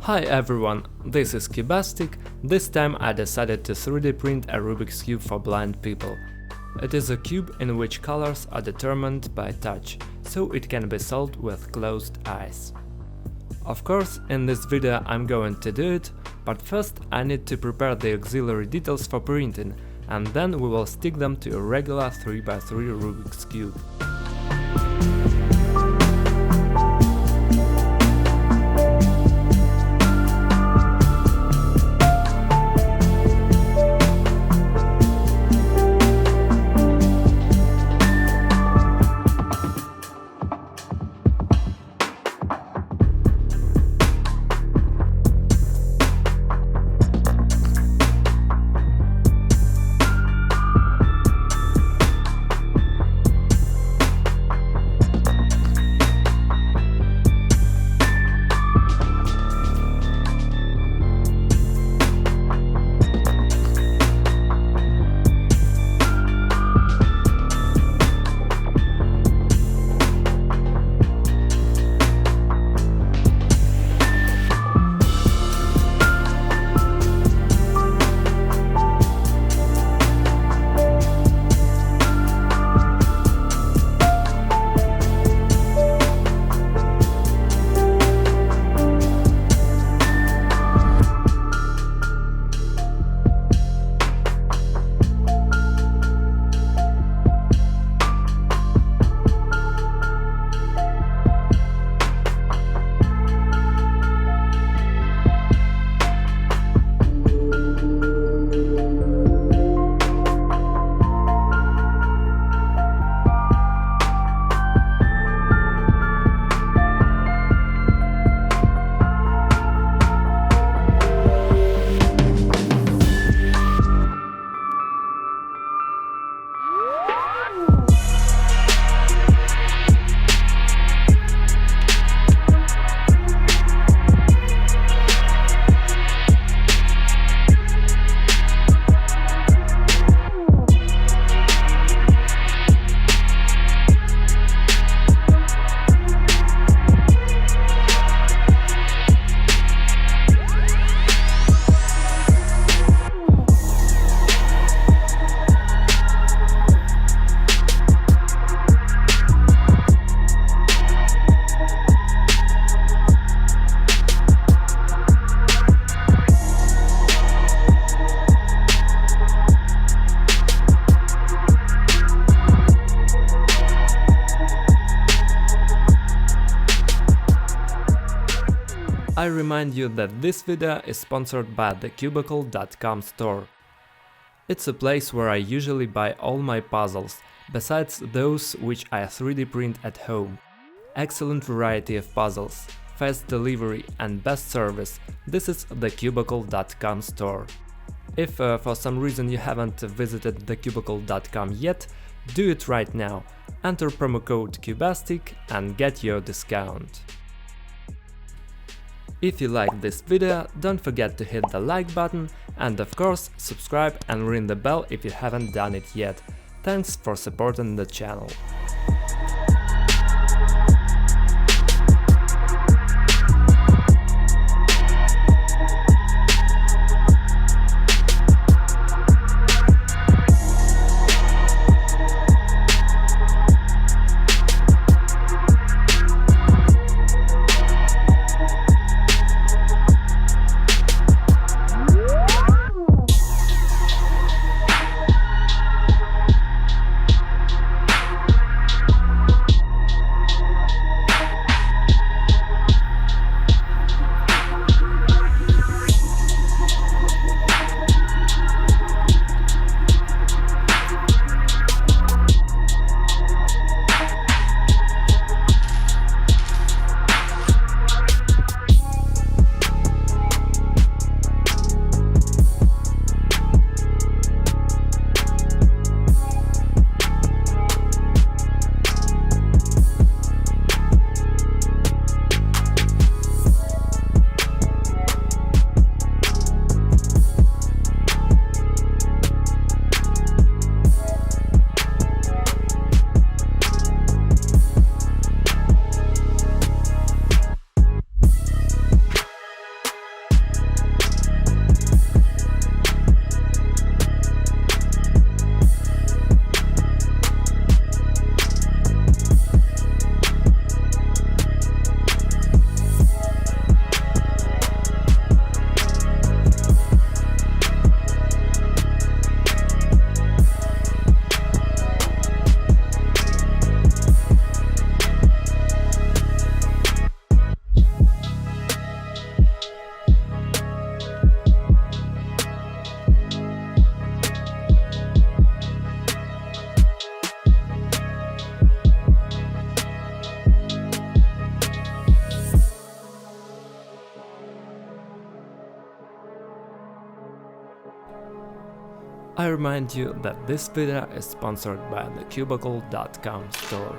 Hi everyone, this is Cubastic. This time I decided to 3D print a Rubik's Cube for blind people. It is a cube in which colors are determined by touch, so it can be solved with closed eyes. Of course, in this video I'm going to do it, but first I need to prepare the auxiliary details for printing, and then we will stick them to a regular 3x3 Rubik's Cube. I remind you that this video is sponsored by the cubicle.com store. It's a place where I usually buy all my puzzles, besides those which I 3D print at home. Excellent variety of puzzles, fast delivery and best service. This is the cubicle.com store. If for some reason you haven't visited thecubicle.com yet, do it right now. Enter promo code Cubastic and get your discount. If you liked this video, don't forget to hit the like button and of course subscribe and ring the bell if you haven't done it yet. Thanks for supporting the channel. I remind you that this video is sponsored by the cubasticyt store.